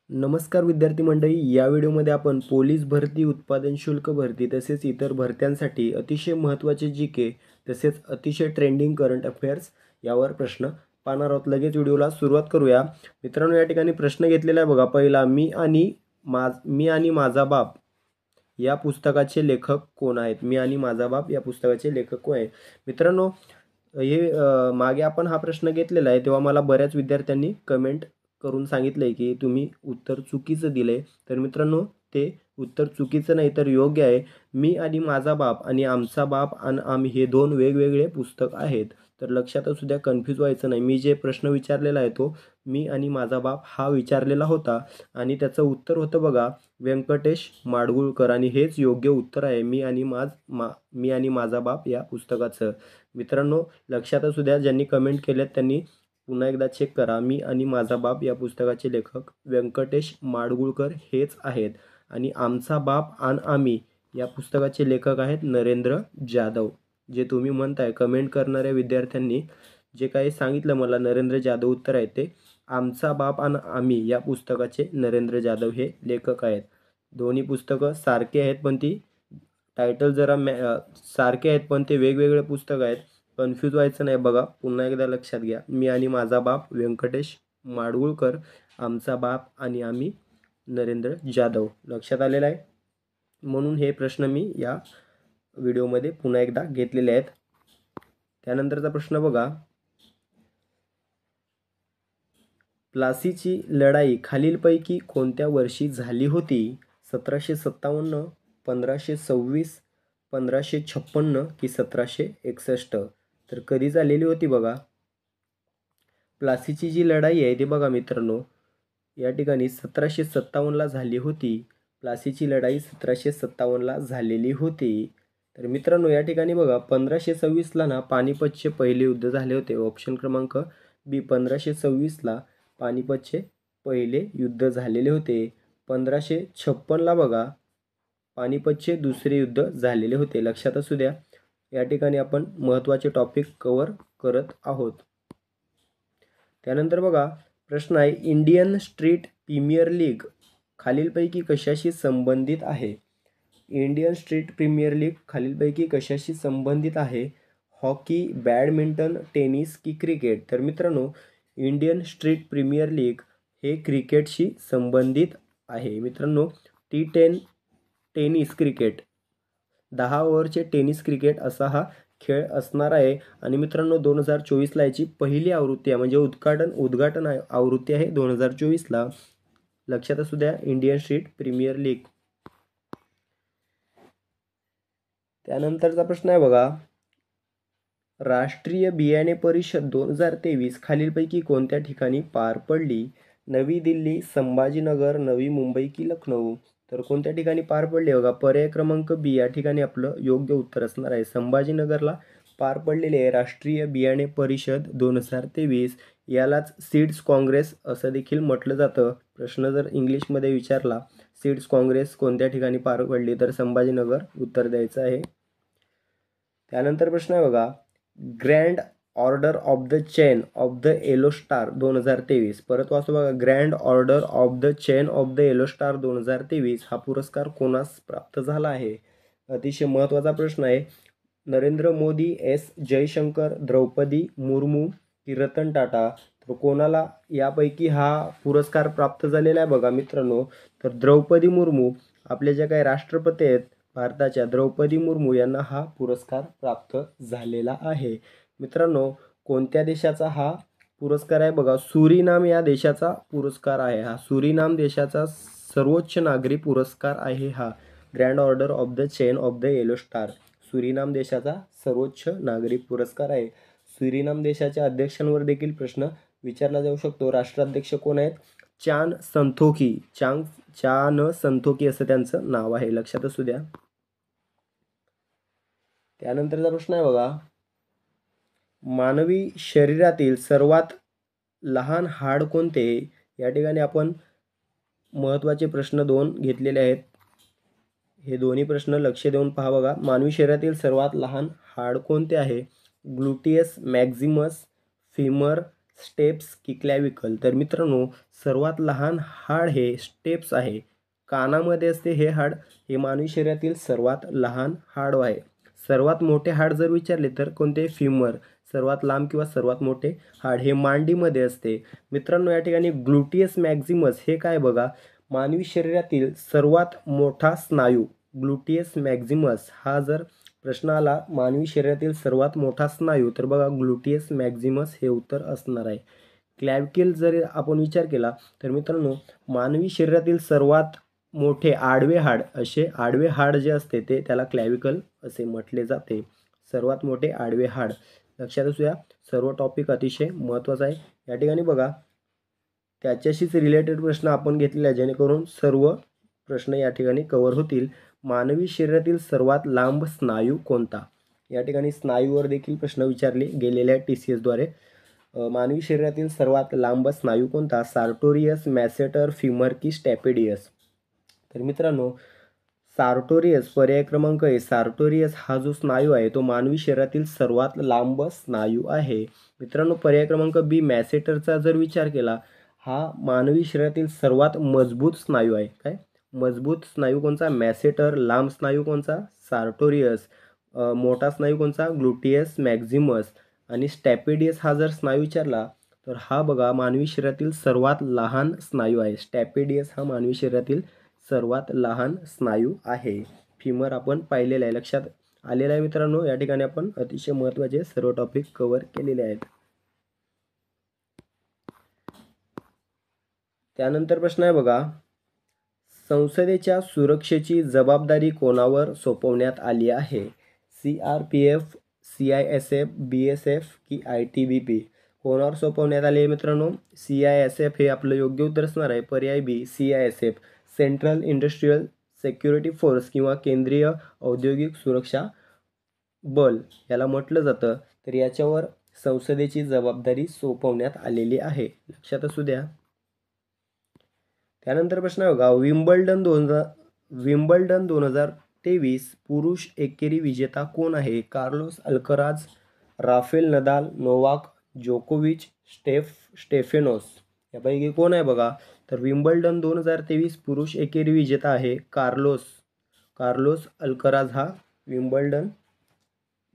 नमस्कार विद्यार्थी मंडळी, या व्हिडिओमध्ये आपण पोलीस भरती, उत्पादन शुल्क भरती तसेच इतर भरत्यांसाठी अतिशय महत्त्वाचे जी.के तसेच अतिशय ट्रेंडिंग करंट अफेअर्स यावर प्रश्न पाहणार आहोत। लगेच व्हिडिओला सुरुवात करूया। मित्रांनो, या ठिकाणी प्रश्न घेतलेला आहे बघा। पहिला, मी आणि माझा बाप या पुस्तकाचे लेखक कोण आहेत? मी आणि माझा बाप या पुस्तकाचे लेखक कोण आहेत? मित्रांनो, हे मागे आपण हा प्रश्न घेतलेला आहे तेव्हा मला बऱ्याच विद्यार्थ्यांनी कमेंट करून सांगितलंय की तुम्ही उत्तर चुकीचं दिलंय। तर मित्रांनो, ते उत्तर चुकीचं नाही तर योग्य आहे। मी आणि माझा बाप आणि आमचा बाप आणि आम्ही हे दोन वेगवेगळे पुस्तक आहेत। तर लक्षात असू द्या, कन्फ्यूज व्हायचं नाही। मी जे प्रश्न विचारलेला आहे तो मी आणि माझा बाप हा विचारलेला होता आणि त्याचं उत्तर होतं बघा व्यंकटेश माडगुळकर, आणि हेच योग्य उत्तर आहे मी आणि माझा बाप या पुस्तकाचं। मित्रांनो, लक्षात असू द्या, ज्यांनी कमेंट केलेत त्यांनी पुन्हा एकदा चेक करा। मी आणि माझा बाप या पुस्तकाचे लेखक व्यंकटेश माडगुळकर हेच आहेत आणि आमचा बाप आणि आम्ही या पुस्तकाचे लेखक आहेत नरेंद्र जाधव। जे तुम्ही म्हणताय कमेंट करणाऱ्या विद्यार्थ्यांनी जे काही सांगितलं मला नरेंद्र जाधव उत्तर आहे, ते आमचा बाप आणि आम्ही या पुस्तकाचे नरेंद्र जाधव हे लेखक आहेत। दोन्ही पुस्तकं सारखे आहेत पण ती टायटल जरा सारखे आहेत पण ते वेगवेगळे पुस्तक आहेत। कन्फ्यूज व्हायचं नाही बघा, पुन्हा एकदा लक्षात घ्या। मी आणि माझा बाप व्यंकटेश माडगुळकर, आमचा बाप आणि आम्ही नरेंद्र जाधव। लक्षात आलेलं आहे? म्हणून हे प्रश्न मी या व्हिडिओमध्ये पुन्हा एकदा घेतलेले आहेत। त्यानंतरचा प्रश्न बघा, प्लासीची लढाई खालीलपैकी कोणत्या वर्षी झाली होती? 1757, 1526, 1556 की 1761? तर कधी झालेली होती बघा? प्लासीची जी लढाई आहे ती बघा मित्रांनो, या ठिकाणी 1757ला झाली होती। प्लासीची लढाई 1757ला झालेली होती। तर मित्रांनो, या ठिकाणी बघा 1526ला ना पानिपतचे पहिले युद्ध झाले होते। ऑप्शन क्रमांक बी, 1526ला पानिपतचे पहिले युद्ध झालेले होते। 1556ला बघा पानिपतचे दुसरे युद्ध झालेले होते। लक्षात असू द्या, या ठिकाणी आपण महत्त्वाचे टॉपिक कव्हर करत आहोत। त्यानंतर बघा प्रश्न आहे, इंडियन स्ट्रीट प्रीमियर लीग खालीलपैकी कशाशी संबंधित आहे? इंडियन स्ट्रीट प्रीमियर लीग खालीलपैकी कशाशी संबंधित आहे? हॉकी, बॅडमिंटन, टेनिस की क्रिकेट? तर मित्रांनो, इंडियन स्ट्रीट प्रीमियर लीग हे क्रिकेटशी संबंधित आहे। मित्रांनो, टेनिस क्रिकेट 10 ओव्हरचे टेनिस क्रिकेट असा हा खेळ असणार आहे। आणि मित्रांनो, 2024ला याची पहिली आवृत्ती आहे, म्हणजे उद्घाटन आवृत्ती आहे 2024ला। लक्षात असू द्या, इंडियन स्ट्रीट प्रीमियर लीग। त्यानंतरचा प्रश्न आहे बघा, राष्ट्रीय बियाणे परिषद 2023 खालीलपैकी कोणत्या ठिकाणी पार पडली? नवी दिल्ली, संभाजीनगर, नवी मुंबई की लखनौ? तर कोणत्या ठिकाणी पार पडली बघा? पर्याय क्रमांक बी या ठिकाणी आपलं योग्य उत्तर असणार आहे। संभाजीनगरला पार पडलेले आहे राष्ट्रीय बियाणे परिषद 2023। यालाच सीड्स काँग्रेस असं देखील म्हटलं जातं। प्रश्न जर इंग्लिशमध्ये विचारला सीड्स काँग्रेस कोणत्या ठिकाणी पार पडली, तर संभाजीनगर उत्तर द्यायचं आहे। त्यानंतर प्रश्न आहे बघा, grand order of the chain of the yellow star 2023, परत वाचतो बघा, grand order of the chain of the yellow star 2023 हा पुरस्कार कोणास प्राप्त झाला आहे? अतिशय महत्त्वाचा प्रश्न आहे। नरेंद्र मोदी, एस जयशंकर, द्रौपदी मुर्मू की रतन टाटा? तर कोणाला यापैकी हा पुरस्कार प्राप्त झालेला आहे बघा मित्रांनो? तर द्रौपदी मुर्मू, आपल्या ज्या काही राष्ट्रपती आहेत भारताच्या, द्रौपदी मुर्मू यांना हा पुरस्कार प्राप्त झालेला आहे। मित्रांनो, कोणत्या देशाचा हा पुरस्कार आहे बघा? सुरिनाम या देशाचा पुरस्कार आहे हा। सुरिनाम देशाचा सर्वोच्च नागरी पुरस्कार आहे हा, grand order of the chain of the yellow star. Suriname देशाचा सर्वोच्च नागरी पुरस्कार आहे। सुरिनाम देशाच्या अध्यक्षांवर देखील प्रश्न विचारला जाऊ शकतो। राष्ट्राध्यक्ष कोण आहेत? चान संथोकी असं त्यांचं नाव आहे। लक्षात असू द्या। त्यानंतरचा प्रश्न आहे बघा, मानवी शरीरातील सर्वात लहान हाड कोणते? या ठिकाणी आपण महत्त्वाचे प्रश्न 2 घेतलेले आहेत। हे दोन्ही प्रश्न लक्ष देऊन पहा बघा। मानवी शरीरातील सर्वात लहान हाड कोणते आहे? ग्लुटियस मॅक्झिमस, फिमर, स्टेप्स की क्लॅविकल? तर मित्रांनो, सर्वात लहान हाड हे स्टेप्स आहे. कानामध्ये असते हे हाड, हे मानवी शरीरातील सर्वात लहान हाड आहे. सर्वात मोठे हाड जर विचारले तर कोणते? फिमर. सर्वात लांब किंवा सर्वात मोठे हाड हे मांडीमध्ये असते. मित्रांनो, या ठिकाणी ग्लुटियस मॅक्झिमस हे काय बघा, मानवी शरीरातील सर्वात मोठा स्नायू. ग्लुटियस मॅक्झिमस हा जर प्रश्न आला मानवी शरीरातील सर्वात मोठा स्नायू, तर बघा ग्लुटियस मॅक्झिमस हे उत्तर असणार आहे. क्लॅविकल जर आपण विचार केला तर मित्रांनो, मानवी शरीरातील सर्वात मोठे आडवे हाड, असे आडवे हाड जे असते ते त्याला क्लॅविकल असे म्हटले जाते. सर्वात मोठे आडवे हाड. लक्षात असू द्या, सर्व टॉपिक अतिशय महत्त्वाचा आहे. या ठिकाणी बघा, त्याच्याशीच रिलेटेड प्रश्न आपण घेतलेला आहे, जेणेकरून सर्व प्रश्न या ठिकाणी कव्हर होतील. मानवी शरीरातील सर्वात लांब स्नायू कोणता? या ठिकाणी स्नायूवर देखील प्रश्न विचारले गेलेले आहेत TCS द्वारे. मानवी शरीरातील सर्वात लांब स्नायू कोणता? सार्टोरियस, मॅसेटर, फिमर की स्टॅपेडियस? तर मित्रांनो, सार्टोरियस पर्याय क्रमांक आहे. सार्टोरियस हा जो स्नायू आहे तो मानवी शरीरातील सर्वात लांब स्नायू आहे. मित्रांनो, पर्याय क्रमांक बी मॅसेटरचा जर विचार केला, हा मानवी शरीरातील सर्वात मजबूत स्नायू आहे. काय मजबूत स्नायू कोणचा? मॅसेटर. लांब स्नायू कोणचा? सार्टोरियस. मोठा स्नायू कोणचा? ग्लुटियस मॅक्झिमस. आणि स्टॅपेडियस हा जर स्नायू विचारला तर हा बघा मानवी शरीरातील सर्वात लहान स्नायू आहे. स्टॅपेडियस हा मानवी शरीरातील सर्वात लहान स्नायू आहे. फिमर आपण पाहिलेला आहे, लक्षात आलेला आहे मित्रांनो. या ठिकाणी आपण अतिशय महत्त्वाचे सर्व टॉपिक कव्हर केलेले आहेत. त्यानंतर प्रश्न आहे बघा, संसदेच्या सुरक्षेची जबाबदारी कोणावर सोपवण्यात आली आहे? CRPF, CISF, BSF की ITBP? कोणावर सोपवण्यात आले मित्रांनो? CISF हे आपलं योग्य उत्तर असणार आहे. पर्याय बी CISF, central industrial security force किंवा केंद्रीय औद्योगिक सुरक्षा बल याला म्हटलं जातं. तर याच्यावर संसदेची जबाबदारी सोपवण्यात आलेली आहे, लक्षात असू द्या. त्यानंतर प्रश्न आहे बघा, विम्बल्डन 2023 पुरुष एकेरी विजेता कोण आहे? Carlos Alcaraz, Rafael Nadal, Novak जोकोविच, स्टेफेनोस यापैकी कोण आहे बघा? तर विम्बल्डन 2023 पुरुष एकेरी विजेता आहे कार्लोस अल्कराज हा विम्बल्डन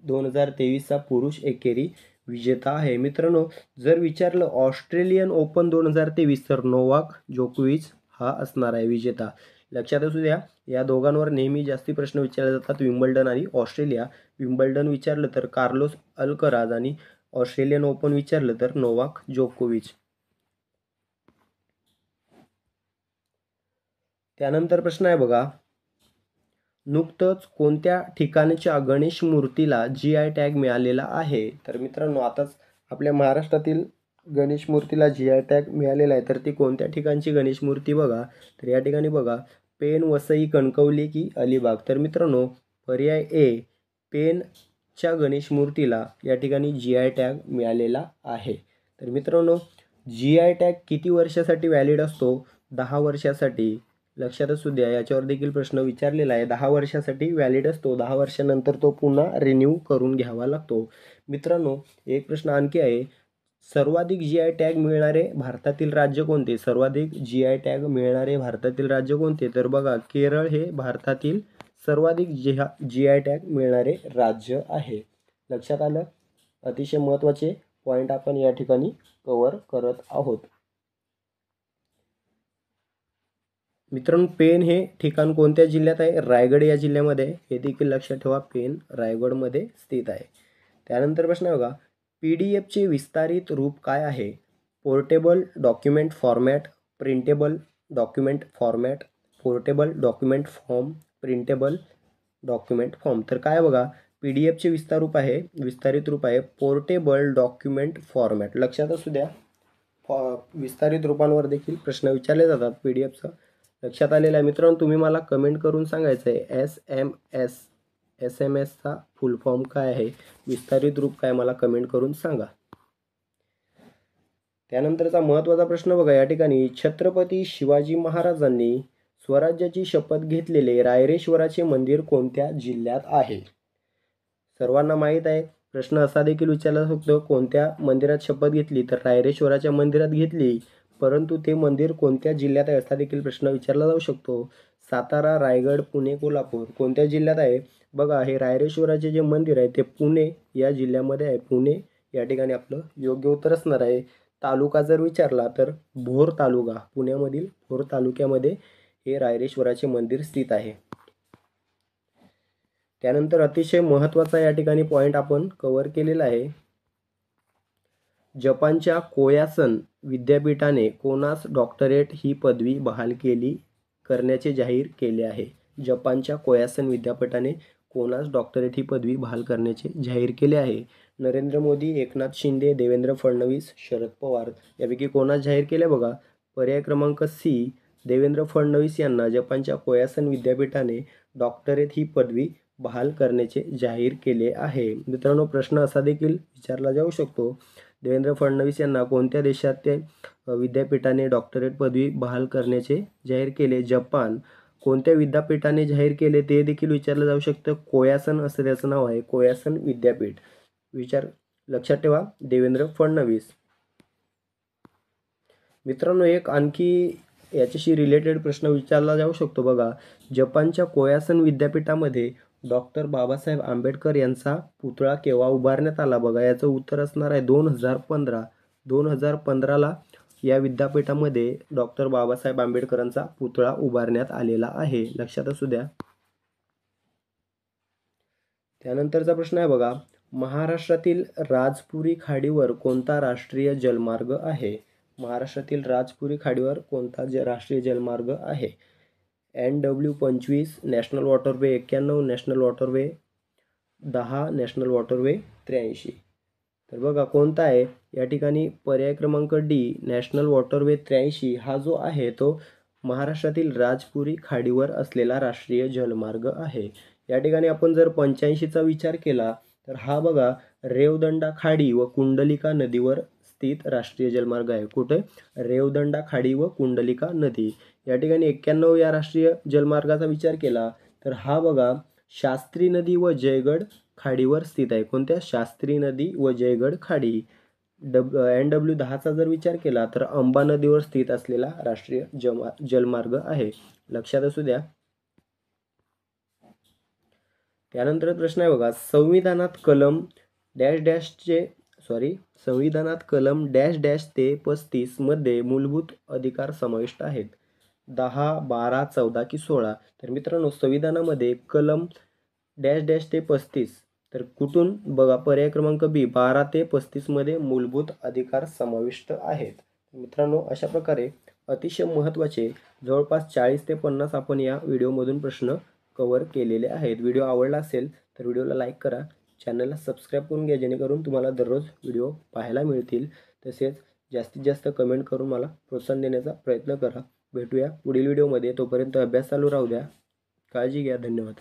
2023चा पुरुष एकेरी विजेता आहे. मित्रांनो, जर विचारलं ऑस्ट्रेलियन ओपन 2023 तर नोवाक जोकोविच हा असणार आहे विजेता, लक्षात असू द्या. या दोघांवर नेहमी जास्ती प्रश्न विचारले जातात, विम्बल्डन आणि ऑस्ट्रेलिया. विम्बल्डन विचारलं तर कार्लोस अल्कराज आणि ऑस्ट्रेलियन ओपन विचारलं तर नोवाक जोकोविच. त्यानंतर प्रश्न आहे बघा, नुकतंच कोणत्या ठिकाणच्या गणेश मूर्तीला GI टॅग मिळालेला आहे? तर मित्रांनो, आताच आपल्या महाराष्ट्रातील गणेश मूर्तीला GI टॅग मिळालेला आहे. तर ती कोणत्या ठिकाणची गणेश मूर्ती बघा? तर या ठिकाणी बघा, पेन, वसई, कणकवली की अलिबाग? तर मित्रांनो, पर्याय ए पेनच्या गणेश मूर्तीला या ठिकाणी GI टॅग मिळालेला आहे. तर मित्रांनो, GI टॅग किती वर्षासाठी व्हॅलिड असतो? 10 वर्षासाठी, लक्षात असू द्या. याच्यावर देखील प्रश्न विचारलेला आहे. 10 वर्षासाठी व्हॅलिड असतो. 10 वर्षानंतर तो पुन्हा रिन्यू करून घ्यावा लागतो. मित्रांनो, एक प्रश्न आणखी आहे, सर्वाधिक GI टॅग मिळणारे भारतातील राज्य कोणते? सर्वाधिक GI टॅग मिळणारे भारतातील राज्य कोणते? तर बघा, केरळ हे भारतातील सर्वाधिक GI टॅग मिळणारे राज्य आहे. लक्षात आलं? अतिशय महत्त्वाचे पॉईंट आपण या ठिकाणी कव्हर करत आहोत. मित्रांनो, पेन हे ठिकाण कोणत्या जिल्ह्यात आहे? रायगड या जिल्ह्यामध्ये. हे देखील लक्षात ठेवा, पेन रायगडमध्ये स्थित आहे. त्यानंतर प्रश्न आहे बघा, PDFचे विस्तारित रूप काय आहे? Portable document format, printable document format, portable document form, printable document form? तर काय बघा, PDFचे विस्तारित रूप आहे पोर्टेबल डॉक्युमेंट फॉर्मॅट. लक्षात असू द्या, विस्तारित रूपांवर देखील प्रश्न विचारले जातात PDFचा. लक्षात आलेलं आहे मित्रांनो. तुम्ही मला कमेंट करून सांगायचं आहे SMS चा फुल फॉर्म काय आहे, विस्तारित रूप काय, मला कमेंट करून सांगा. त्यानंतरचा महत्त्वाचा प्रश्न बघा, या ठिकाणी छत्रपती शिवाजी महाराजांनी स्वराज्याची शपथ घेतलेले रायरेश्वराचे मंदिर कोणत्या जिल्ह्यात आहे? सर्वांना माहीत आहे, प्रश्न असा देखील विचारला शकतो, कोणत्या मंदिरात शपथ घेतली? तर रायरेश्वराच्या मंदिरात घेतली, परंतु ते मंदिर कोणत्या जिल्ह्यात आहे असा देखील प्रश्न विचारला जाऊ शकतो. सातारा, रायगड, पुणे, कोल्हापूर कोणत्या जिल्ह्यात आहे? बघा, हे रायरेश्वराचे जे मंदिर आहे ते पुणे या जिल्ह्यामध्ये आहे. पुणे या ठिकाणी आपलं योग्य उत्तर असणार आहे. तालुका जर विचारला तर भोर तालुका, पुण्यामधील भोर तालुक्यामध्ये हे रायरेश्वराचे मंदिर स्थित आहे. त्यानंतर अतिशय महत्त्वाचा या ठिकाणी पॉईंट आपण कव्हर केलेला आहे. जपानच्या कोयासन विद्यापीठाने कोणास डॉक्टरेट ही पदवी बहाल करण्याचे जाहीर केले आहे? जपानच्या कोयासन विद्यापीठाने कोणास डॉक्टरेट ही पदवी बहाल करण्याचे जाहीर केले आहे? नरेंद्र मोदी, एकनाथ शिंदे, देवेंद्र फडणवीस, शरद पवार यापैकी कोणास जाहीर केले? बघा, पर्याय क्रमांक सी, देवेंद्र फडणवीस यांना जपानच्या कोयासन विद्यापीठाने डॉक्टरेट ही पदवी बहाल करण्याचे जाहीर केले आहे. मित्रांनो, प्रश्न असा देखील विचारला जाऊ शकतो, देवेंद्र फडणवीस यांना कोणत्या देशात ते विद्यापीठाने डॉक्टरेट पदवी बहाल करण्याचे जाहीर केले? जपान. कोणत्या विद्यापीठाने जाहीर केले ते देखील विचारलं जाऊ शकतं. कोयासन असं त्याचं नाव आहे, कोयासन विद्यापीठ. लक्षात ठेवा, देवेंद्र फडणवीस. मित्रांनो, एक आणखी याच्याशी रिलेटेड प्रश्न विचारला जाऊ शकतो. बघा, जपानच्या कोयासन विद्यापीठामध्ये डॉक्टर बाबासाहेब आंबेडकर यांचा पुतळा केव्हा उभारण्यात आला? बघा, याचं उत्तर असणार आहे 2015. 2015ला या विद्यापीठामध्ये डॉक्टर बाबासाहेब आंबेडकरांचा पुतळा उभारण्यात आलेला आहे. लक्षात असू द्या. त्यानंतरचा प्रश्न आहे बघा, महाराष्ट्रातील राजपुरी खाडीवर कोणता राष्ट्रीय जलमार्ग आहे? महाराष्ट्रातील राजपुरी खाडीवर कोणता राष्ट्रीय जलमार्ग आहे? NW25, national waterway 91, national waterway 10, national waterway 83. तर बघा, कोणता आहे या ठिकाणी? पर्याय क्रमांक डी, नॅशनल वॉटरवे 83 हा जो आहे तो महाराष्ट्रातील राजपुरी खाडीवर असलेला राष्ट्रीय जलमार्ग आहे. या ठिकाणी आपण जर 85चा विचार केला तर हा बघा रेवदंडा खाडी व कुंडलिका नदीवर स्थित राष्ट्रीय जलमार्ग आहे. कुठे? रेवदंडा खाडी व कुंडलिका नदी. या ठिकाणी 91 या राष्ट्रीय जलमार्गाचा विचार केला तर हा बघा शास्त्री नदी व जयगड खाडीवर स्थित आहे. कोणत्या? शास्त्री नदी व जयगड खाडी. NW10चा जर विचार केला तर अंबा नदीवर स्थित असलेला राष्ट्रीय जलमार्ग आहे. लक्षात असू द्या. त्यानंतर प्रश्न आहे बघा, संविधानात कलम डॅश डॅश ते 35 मध्ये मूलभूत अधिकार समाविष्ट आहेत. 10, 12, 14 की 16? तर मित्रांनो, संविधानामध्ये कलम डॅश डॅश ते 35, तर कुठून? बघा, पर्याय क्रमांक बी, 12 ते 35 मध्ये मूलभूत अधिकार समाविष्ट आहेत. मित्रांनो, अशा प्रकारे अतिशय महत्त्वाचे जवळपास 40 ते 50 आपण या व्हिडिओमधून प्रश्न कव्हर केलेले आहेत. व्हिडिओ आवडला असेल तर व्हिडिओला लाईक करा, चॅनलला सबस्क्राईब करून घ्या, जेणेकरून तुम्हाला दररोज व्हिडिओ पाहायला मिळतील. तसेच जास्तीत जास्त कमेंट करून मला प्रोत्साहन देण्याचा प्रयत्न करा. भेटूया पुढील व्हिडिओमध्ये. तोपर्यंत अभ्यास चालू राहू द्या. काळजी घ्या. धन्यवाद.